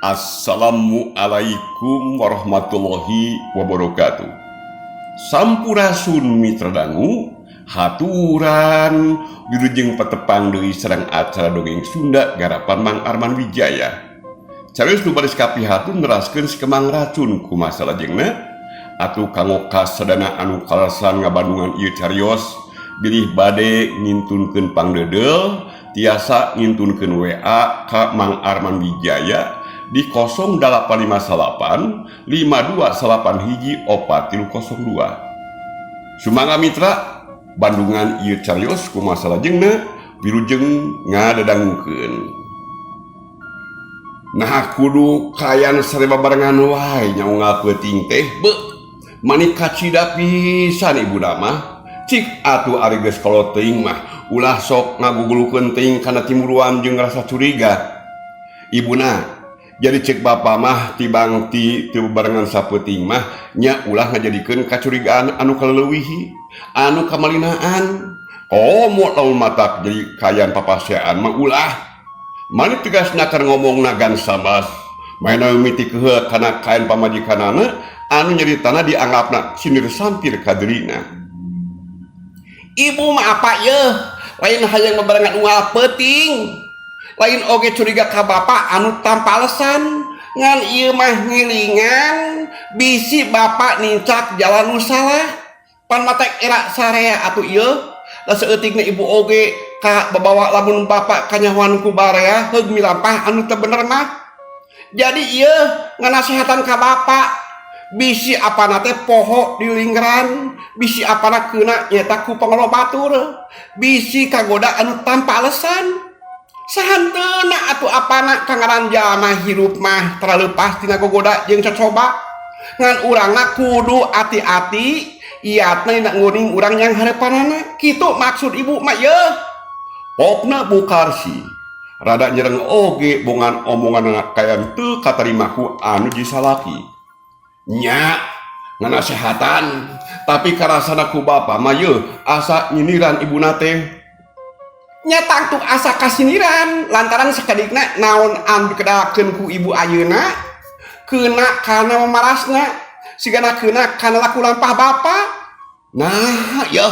Assalamualaikum warahmatullahi wabarakatuh. Sampurasun mitra dangu, haturan wilujeng patepang deui sareng acara dongeng Sunda garapan Mang Arman Wijaya. Carios nu baris kapihatun neraskeun sikemang racun kumaha salajengna atuh kanggo kasadana anu kalasan ngabandungan ieu carios bilih bade ngintunkeun pangdeudel tiasa ngintunkeun WA ka Mang Arman Wijaya di 0858 5281 Sumangga mitra bandungan ieu carios kumaha salajengna wilujeng ngadadangukeun. Nah kudu kayan sarebabarengan wae nyaunga peuting teh mani kacida pisan ibu mah cik atuh ari geus kolot teuing mah ulah sok ngagugulukeun teuing kana timuruan jeung rasa curiga. Ibuna jadi cek bapa mah tibang ti bebarengan sapeuting mah nya ulah ngajadikeun kacurigaan anu kaleuwihi anu kamalinaan komo lamun matak jadi kayan papasean mah ulah mani tegasna keur ngomongna gan sabas maena mimiti keheuk kana kain pamajikanana anu nyaritana dianggapna sinir sampir ka deurina. Ibu mah apa yeuh lain hayang bebarengan unggal peuting lain oge curiga ka bapak anu tanpa alasan ngan ieu mah ngilingan bisi bapak nincak jalan nu salah pan matek era sarea atuh ieu da saeutikna ibu oge ka babawa lamun bapak kanyahoan ku barea heug milampah anu teu bener mah jadi ieu nganasehatan ka bapak bisi apana teh poho di linggeran bisi apana keuna nyeta ku pangolo batur bisi kagoda anu tanpa alasan sahanteuna atuh apana kangaran jalma hirup mah terlalu pasti tina gogoda jeung cocoba ngan urangna kudu ati-ati iatna dina nguning urang yang hareupanana kitu maksud ibu mah yeuh. Pokna Bukarsi rada nyereng oge bongan omongan kayan teu katarima ku anu jisalaki nya nganasehatan tapi karasana ku bapa mah yeuh asa nyindiran ibuna teh nya tangtu asa kasiniran lantaran sakadikna naon anu dikedakeun ku ibu ayeuna keuna kana memarasna sigana keuna kana laku lampah bapa. Nah ya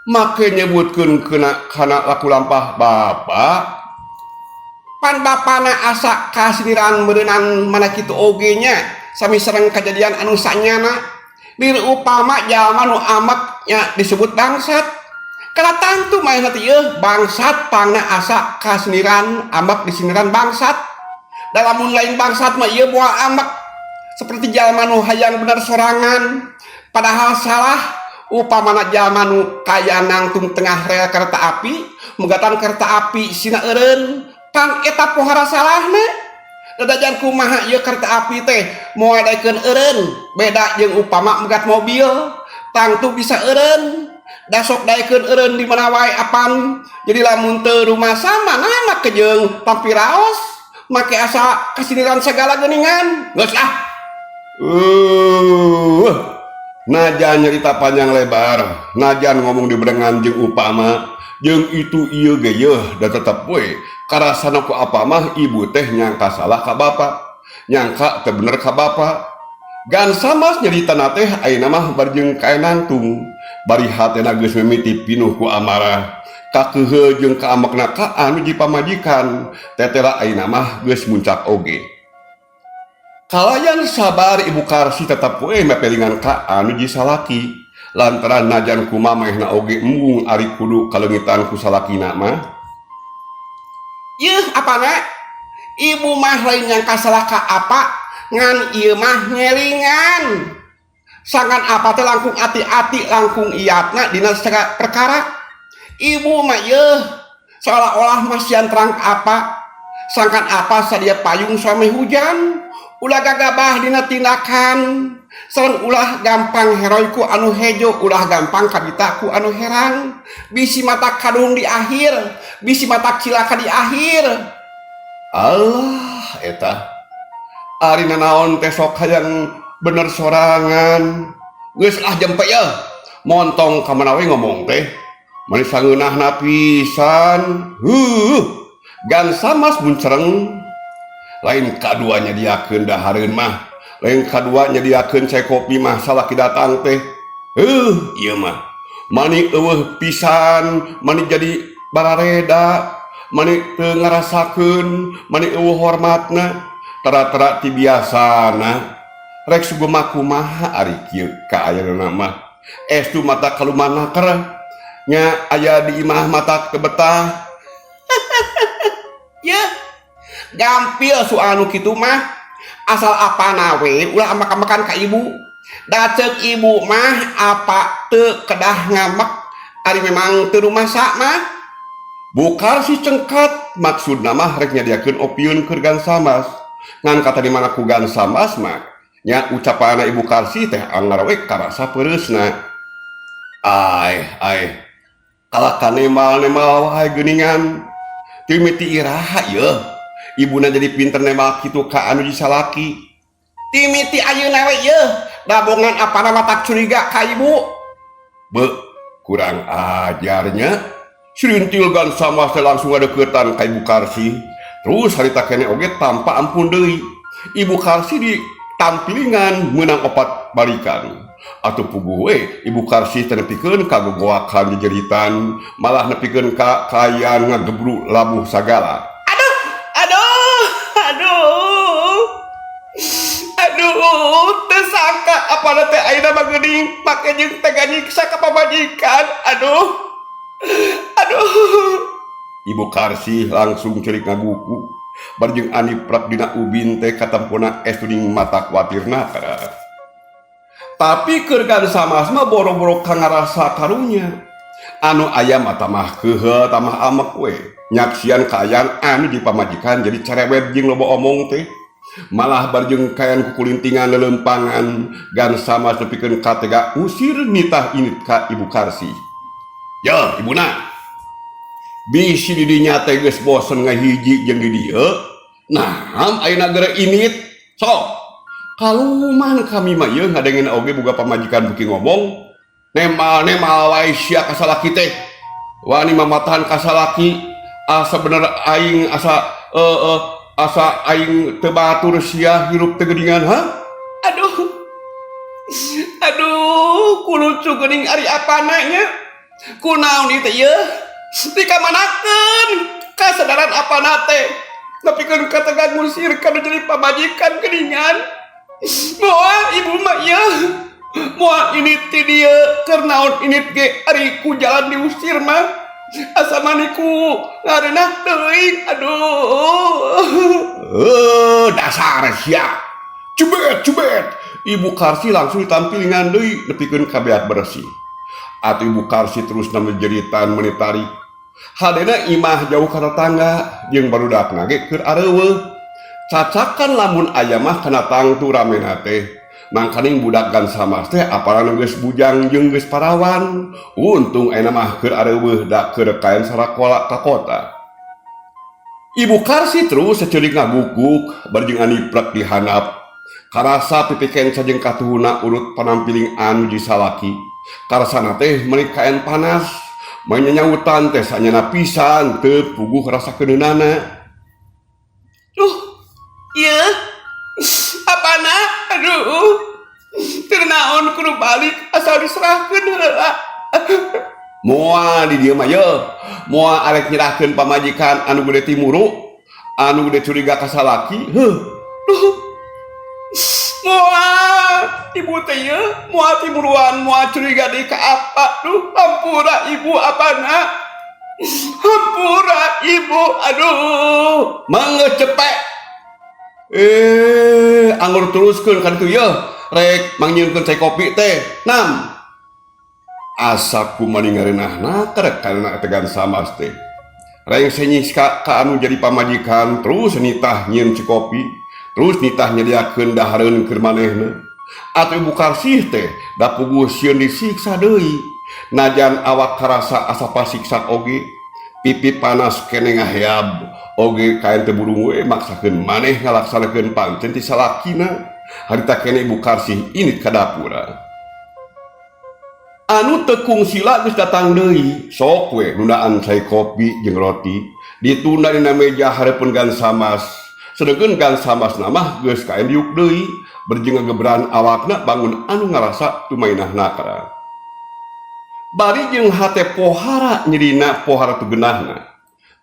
make nyebutkeun keuna kana laku lampah bapa pan bapana asa kasiniran meureunan mana kitu oge nya sami sareng kajadian anu sanyana lir upama jalma nu amek nya disebut bangsat kana tantu main hati yeuh bangsat pangna asa kasiniran amek disiniran bangsat dalamun lain bangsat mah ieu moal amek seperti jalma nu hayang bener sorangan padahal salah upamana jalma nu kaya nangtung tengah rel kereta api megatan kereta api sina eureun pan eta pohara salahna dadajan kumaha ieu kereta api teh moal daekeun eureun beda jeung upama megat mobil tangtu bisa eureun dasok daekeun eureun di mana wae apan jadi lamun teu rumasa manana kejeung tampi raos make asa kasiniran segala geuningan geus ah. Najan nyerita panjang lebar najan ngomong di berengan jeung upama jeung itu ieu ge yeuh da tetep we karasana ku apa mah ibu teh nyangka salah ka bapak nyangka teu bener ka bapak gan samas nyeritana teh ayeuna mah bari jeung kae nangtung bari hatena geus mimiti pinuh ku amarah ka keuheuh jeung ka amekna ka anu dipamajikan tetela ayeuna mah geus muncak oge. Kalayan sabar Ibu Karsi tetap we mepelingan ka anu jisalaki lantaran najan kumamehna oge embung ari kudu kalengitan ku salakina mah. Yeuh apana ibu mah lain nyangka salah ka apa ngan ieu mah ngelingan sangan apa teh langkung ati-ati langkung iatna dina segala perkara. Ibu mah yeuh seolah-olah masian terang apa sangkan apa sadia payung suami hujan ulah gagabah dina tindakan sareng ulah gampang heroiku anu hejo ulah gampang kabita ku anu herang bisi mata kadung di akhir bisi mata cilaka di akhir. Allah eta ari naon teh sok hayang bener sorangan geus lah jempe ya montong ka mana we ngomong teh mani sangeunahna pisan gan samas muncereng lain kaduanya diakeun dahareun mah lain kaduanya diakeun cai kopi mah salaki datang teh ieu mah mani eueuh pisan mani jadi barareda mani teu ngarasakeun mani eueuh hormatna tara-tara ti biasana rek sugema kumaha ari kieu ka ayeuna mah estu mata kalumana keur nya aya di imah mata kebetah ya gampil su anu kitu mah asal apa nawe ulah makan ka ibu da ceuk ibu mah apa teu kedah ngamak ari memang teu rumasak mah bukar si cengkat maksudna mah rek nyadiakeun opieun keur gansamas ngan kata di mana ku gansamas mah nya ucapanna ibu Karsi teh anggar we karasa peureusna ai kalahkan nemal wae geuningan teu miti iraha yeuh ibuna jadi pinter nemal kitu ka anu disalaki timiti ayeuna we yeuh dabongan apana mata curiga ka ibu kurang ajarnya sirintil gansamas teh langsung ngadeuketan ka ibu Karsi terus harita kene oge tanpa ampun deui ibu Karsi ditampilingan meunang opat balikan atuh puguh we ibu Karsi teh nepikeun ka gogoakan jejeritan malah nepikeun ka kayan ngagebru labuh sagala aduh teu sangka apana teh ayeuna mah geuning make jeung tega nyiksa ka pamajikan aduh ibu Karsi langsung cerik ngaguku barjeng ani prak dina ubin teh katampuna estuning mata kuatirna tapi keur gansamas mah boro-boro kangarasa karunya anu aya mata mah keuheut tamah amek we nyaksian kayan anu di pamajikan jadi cerewet jeung loba omong teh malah barjeng kayan kukulintingan lelempangan gansamas nepikeun katega usir nitah init ka ibu Karsi ya ibuna bisi di dinya teh geus bosen ngahiji jeung di dieu naam ayeuna geura init sok kaluman kami mah ieu ngadengeun oge boga pamajikan beuki ngomong nemal wae sia ka salaki teh wani mamatahan ka salaki asa bener aing asa aing teu batur sia hirup teu geuningan aduh kulucu geuning ari apana nya kunaon ieu teh ieu dikamanakeun kasadaran apana teh nepikeun katega ngusir kana jadi pamajikan geuningan moal ibu mah ieu moal init ti dieu keur naon init ge ari ku jalan diusir mah asa maniku ngareunah teuing aduh dasar sia cubet ibu Karsi langsung ditampilingan deui nepikeun kabeat bersih atuh ibu Karsi terus namejeritan menitari hadena imah jauh ka tetangga jeung barudakna ge keur areueuh cacakan lamun aya mah kana tangtu ramena teh mangkaning budak gansamas teh apalana geus bujang jeung geus parawan untung ayeuna mah keur areueuh da keur kaen sarakola ka kota ibu Karsi terus saceurik ngaguguk barjeng aniprek dihandap karasa pipikeun sajeng katuhuna urut panampiling anu disalaki karasana teh meuli kaen panas manyanyautan teh sanyana pisan teu puguh rasa keunana ieu apana aduh teu naon kudu balik asal diserahkeun heula moal di dieu mah yeuh moal arek nyerahkeun pamajikan anu gede timuru anu gede curiga ka salaki moal ibu teh yeuh moal timuruan moal curiga deui ka apa hampura ibu apana hampura ibu aduh mangga cepet anggur teruskeun kan kitu yeuh rek manggieunkeun cai kopi teh nam asa kumaha ngareunahna karek kana tegan samas teh rek senyis ka anu jadi pamajikan terus nitah nyieun cai kopi terus nitah nyadiakeun dahareun keur manehna atuh ibu Karsi teh da puguh sieun disiksa deui najan awak karasa asa pasiksa oge pipi panas kene ngaheab oge kaen teu burung we maksakeun maneh ngalaksanakeun pancen ti salakina harita kene ibu Karsi init ka dapura anu teu kungsila geus datang deui sok we nundaan cai kopi jeung roti ditunda dina meja hareupeun gansamas sedangkan gan samas nama geus kaen diuk deui berjeng ngegebran awakna bangun anu ngarasa tumainah nakara bari jeung hate pohara nyirina pohara tugeunahna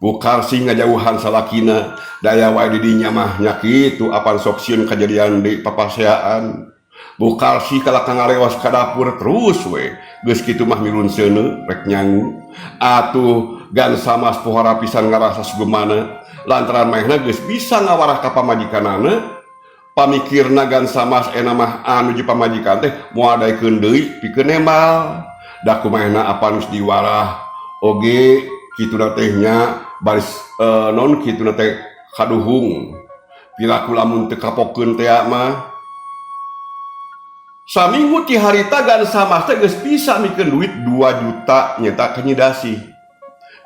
Bukarsi ngajauhan salakina daya wae di dinya mah nya kitu apan sok sieun kajadian di papaseaan Bukarsi kalakang ngalewas ka dapur terus we geus kitu mah milun seuneu rek nyangu atuh gan samas pohara pisan ngarasa sugemana lantaran maehna geus bisa ngawarah ka pamajikanana pamikirna gan samas ena mah anu ji pamajikan teh moal adaikeun deui pikeun nembal da kumaha apa geus diwarah oge kitu teh nya baris non kitu teh kaduhung pilaku lamun teu kapokeun teh mah saminggu ti harita gan samas teh geus bisa mikeun duit 2 juta nyeta kenyidasi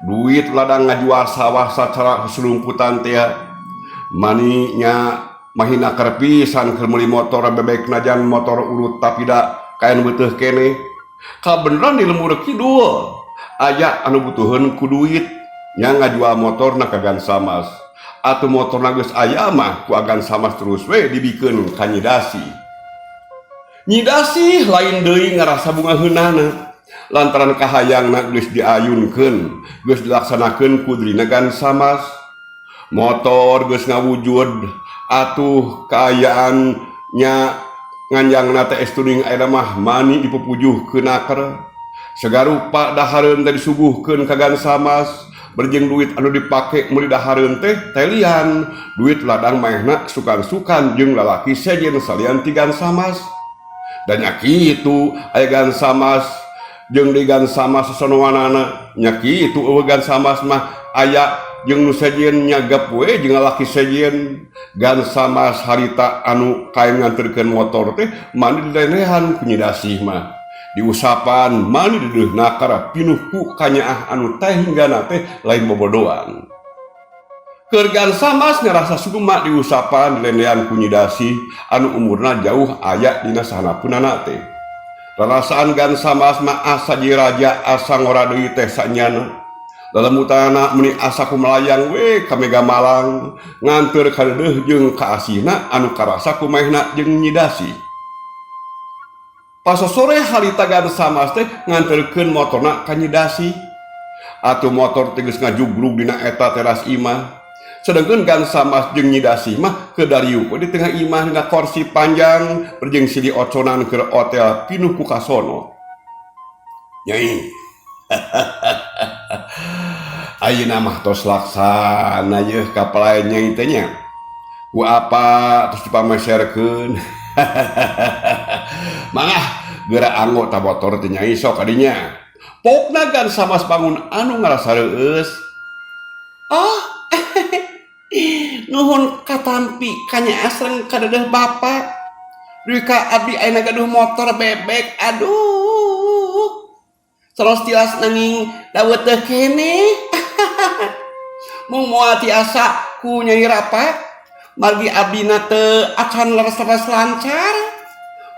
duit ladang ngajual sawah sacara keselumputan teh mani nya mahina keur pisan keur meuli motor bebek najan motor urut tapi da kaen beuteuh keneh kabeneran di lembur kidul aya anu butuheun ku duit nya ngajual motor na ka gan samas atuh motor na geus aya mah ku agan samas terus we dibikeun ka nyidasi lain deui ngarasa bunga heunana lantaran kahayangna geus diayunkeun geus dilaksanakeun ku drina gan samas motor geus ngawujud atuh kaayaan nya nganjangna teh estuning aya mah mani dipupujuhkeun akar sagarupa dahareun teh disuguhkeun ka gan samas berjeng duit anu dipake meuli dahareun teh telian duit ladang maehna sukan-sukan jeung lalaki sejen salian ti gan samas dan nya kitu aya gan samas jeung di gan samas sonoanana nya kitu eueuh gan samas mah aya jeung nu sejen nyagap we jeung lalaki sejen gan samas harita anu kaen nganterkeun motor teh mani dilenehan ku nyidasih mah diusapan mani dedeuh nakara pinuh ku kanyaah anu teh hinggana teh lain bobodoan keur gan samas ngarasa sugema diusapan dilenehan ku nyidasi anu umurna jauh aya dina sanapunana teh rarasaan gan samas mah asa jadi raja asa ngora deui teh sanyana lalemutana meni asa ku melayang we ka Mega Malang nganteur ka deudeuh jeung ka asihna anu karasa ku maehna jeung nyidasi pas sore harita gan samas teh nganterkeun motorna ka nyidasi atuh motor teh geus ngajugrug dina eta teras imah sedangkeun gan samas jeung nyidasi mah kedariuk di tengah imah dina kursi panjang berjeng sili oconan keur hotel pinuh ku kasono nyai ayeuna mah tos laksana yeuh kapalain nyai teh nya ku apa terus dipameserkeun mangah geura anggota motor teh nyai sok kadinya pokna gan samas bangun anu ngarasa reueus nuhun katampi kanya asreng kadeuh bapak duit ka abdi ayeuna gaduh motor bebek aduh terus tilas nanging dawet teh keneh mung moal tiasa ku nyai rapat margi abdina teu acan leres-leres lancar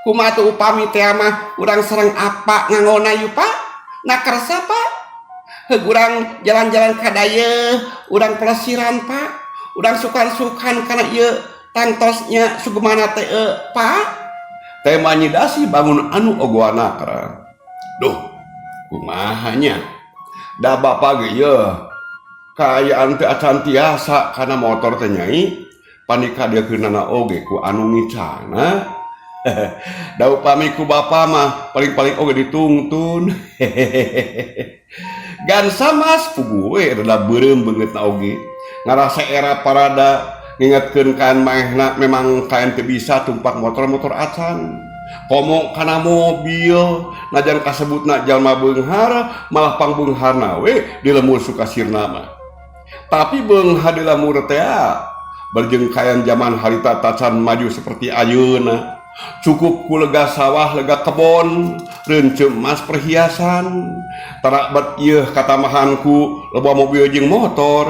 kumaha teu upami teh mah urang sareng apa ngangona ieu Pak nakersa Pak heug urang jalan-jalan ka dayeuh urang pelesiran Pak urang sukan-sukan kana ieu tangtosnya sugemana teh Pak teh mah nyidasi bangun anu ogoana kara duh kumaha nya da bapak ge yeuh kaayaan teh acan tiasa kana motor teh nyai panika dia keunana oge ku anu ngicana da upami ku bapa mah paling-paling oge ditungtun gan samas pugu we rada beureum beungeutna oge ngarasa era parada ngingetkeun kaen maehna memang kaen teu bisa tumpak motor-motor acan komo kana mobil najan kasebutna jalma beunghar malah pangbeungharna we di lemur Sukasirna mah tapi beunghar di lemur teh berjeng kayan zaman harita tacan maju seperti ayeuna cukup ku lega sawah lega kebon reunceu emas perhiasan tarabat ieu katamahanku loba mobil jeung motor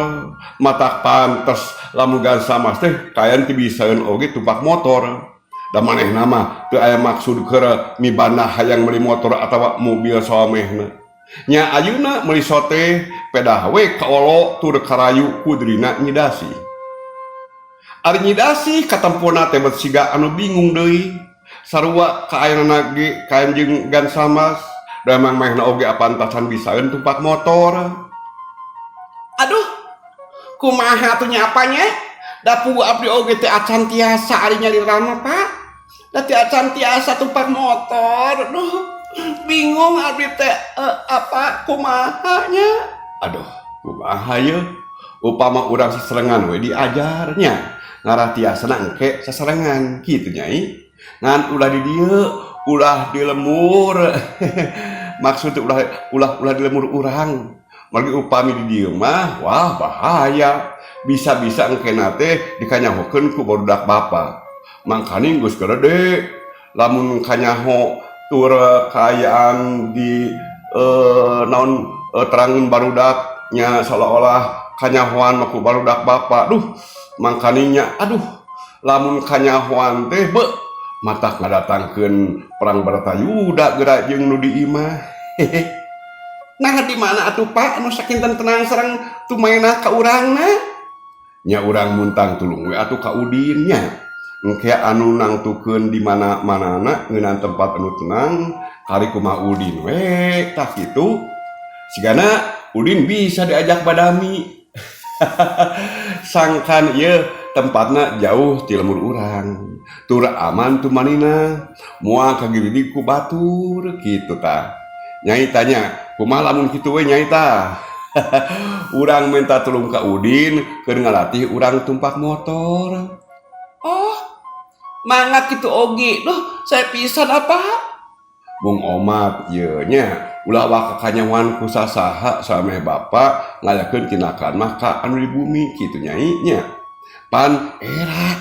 matak pantes lamun gan samas teh kayan teu bisaeun oge tumpak motor da manehna mah teu aya maksud keur mibana hayang meuli motor atawa mobil sawamehna nya ayeuna meuli sote pedah we kaolo tur karayu ku drina nyidasi Ari nyidasi katempuna teh siga anu bingung deui. Sarua kaayana ge Kanjeng Gan Samas da emang mehna oge apantasan bisaeun tumpak motor. Aduh, kumaha tuh nyapanya? Da pugu abdi oge teh acan tiasa ari nyalirana Pak. Da teh acan tiasa tumpak motor. Duh, bingung abdi teh apa kumahanya? Aduh, kumaha ye? Upama urang saserengan we diajarnya. Ngarah tiasana engke saserengan kitu nyai. Ngan ulah di dieu, ulah di lemur. Maksud ulah di lemur urang. Margi upami di dieu mah wah bahaya. Bisa-bisa engke teh dikanyahokeun ku barudak bapa. Mangkani geus gede. Lamun kanyaho tur kaayaan di naon terangin barudaknya seolah-olah kanyahoan maku barudak bapak. Duh, mangkaninya aduh lamun kanyahoan teh be matak ngadatangkeun perang Baratayuda geura jeung nu di imah. Nah di mana atuh Pak anu sakinten tenang sareng tumainah ka urangna? Nya urang muntang tulung we atuh ka Udin nya. Engke anu nangtukeun di mana-manana ngeunaan tempat anu tenang kari kumaha Udin we tah kitu. Sigana Udin bisa diajak badami. Sangkan ieu tempatna jauh ti lemur urang. Tur aman tu manina. Moal kagiridik ku batur kitu tah. Nyai tanya, kumaha lamun kitu we nyai tah? Urang minta tulung ka Udin keur ngalatih urang tumpak motor. Oh, mangga kitu oge. Duh, saya pisan apa? Bung Omat ieu nya ulah waka kanyawan ku sasaha sameh bapa ngayakeun tinakan mah ka anu di bumi kitu nyai nya. Pan era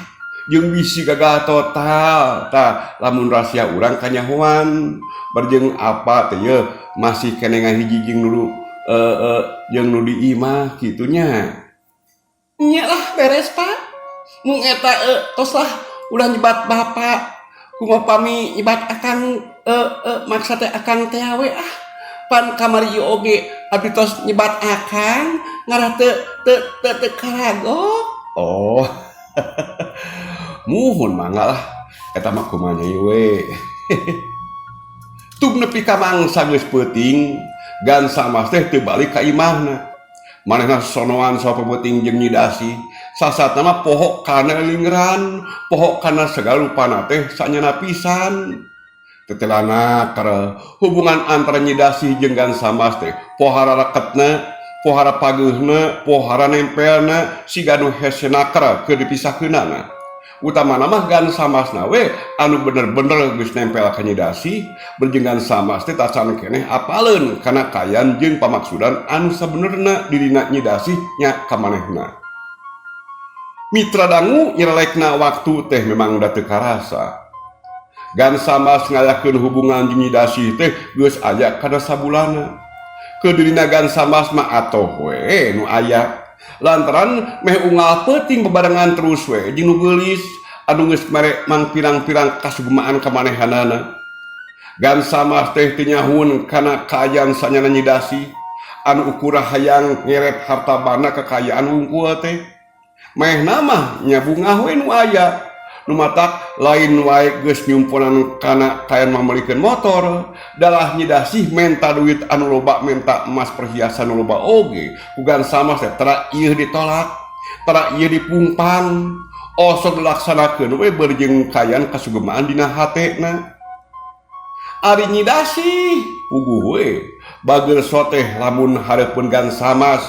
jeung bisi gagal total tah lamun rahasia urang kanyahoan barjeng apa teh ye masih kene ngahiji jeung nu jeung nu di imah kitu nya. Nya lah beres Pak. Mung eta tos lah ulah nyebat bapak. Kumapami nyebat akang maksa teh akang teh we ah. Pan kamari ieu oge abdi tos nyebat akang ngarah teu karagok. Oh. Muhun mangga lah eta mah kumaha nyai we. Tub nepi ka mangsa geus peuting Gan Samas teh teu balik ka imahna. Manehna sonoan saha peuting jeung nyidasi. Sasatna mah poho kana linggeran, poho kana segala rupana teh sanyana pisan. Tetelana karena hubungan antara nyidasi jeung Gan Samas teh pohara raketna, pohara pageuna, pohara nempelna siga nu hesena kara keur dipisahkeunana. Utamana mah Gan Samasna we anu bener-bener geus nempel ka nyidasi, jeung Gan Samas teh tacan keneh apaleun kana kayan jeung pamaksudan anu sabenerna dirina nyidasi nya ka manehna. Mitra dangu nyelekna waktu teh memang udah teu karasa. Gan Samas ngayakeun hubungan jeung nyidasi teh geus aya kada sabulana. Kedirina Gan Samas mah atoh we nu aya. Lantaran meh unggal peuting bebarengan terus we jeung nu geulis anu geus mere mang pirang-pirang kasugemaan kamanehanana. Gan Samas teh teu nyahun kana kaayaan sanyana nyidasi anu ukurna hayang ngeret harta bana kekayaan wungkul teh. Meh nama nya bungah we nu aya nu matak lain wae geus nyumpunan kana kayan mamelikeun motor dalah nyidasih menta duit anu loba menta emas perhiasan anu loba oge ku Gan Samas teh tara ieu ditolak tara ieu dipungpang osok dilaksanakeun we beurjeng kayan kasugemaan dina hatena. Ari nyidasih puguh we bageur soteh lamun hareupeun Gan Samas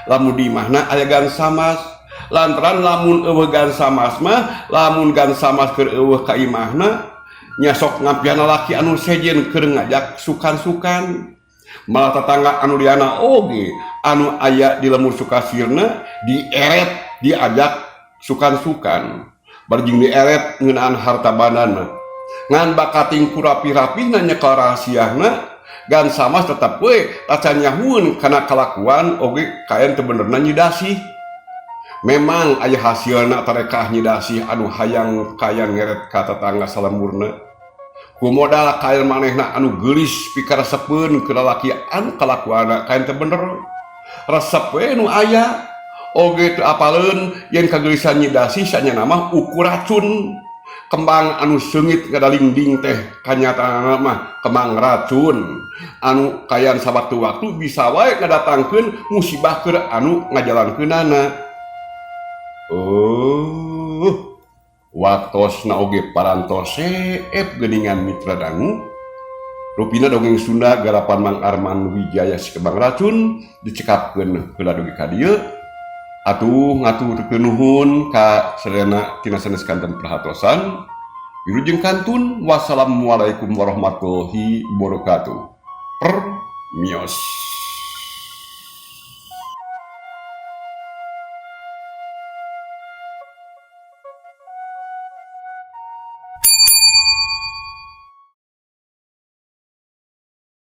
lamun di imahna aya Gan Samas. Lantaran lamun eueuh Gan Samas mah lamun Gan Samas keur eueuh ka imahna nya sok ngampian lalaki anu sejen keur ngajak sukan-sukan. Malah tetangga anu liana oge anu aya di lemur Sukasirna dieret diajak sukan-sukan. Barjing dieret ngeunaan harta bandana. Ngan bakating ku rapi-rapihna nya ka rahasiana Gan Samas tetep we tacan nyahueun kana kalakuan oge kayan teu benerna nyidasi. Memang aya hasilna tarekah nyidasi anu hayang kayan ngeret ka tetangga salemurna. Ku modal kayan manehna anu geulis pikaresepeun ke lalaki anu kalakuanna kayan teu bener. Resep we nu aya oge teu apaleun yen kageulisan nyidasi sanya nama ukur racun. Kembang anu seungit ngadalingding teh kanyataanna mah kembang racun anu kayan sawaktu-waktu bisa wae ngadatangkeun musibah keur anu ngajalankeunana. Waktosna oge parantos seep geuningan mitra dangu. Rupina dongeng Sunda garapan Mang Arman Wijaya si kembang racun dicekapkeun heula dugi ka dieu. Atuh ngaturkeun nuhun ka sadayana tina sanes kanten perhatosan. Wilujeng kantun wassalamualaikum warahmatullahi wabarakatuh. Permios.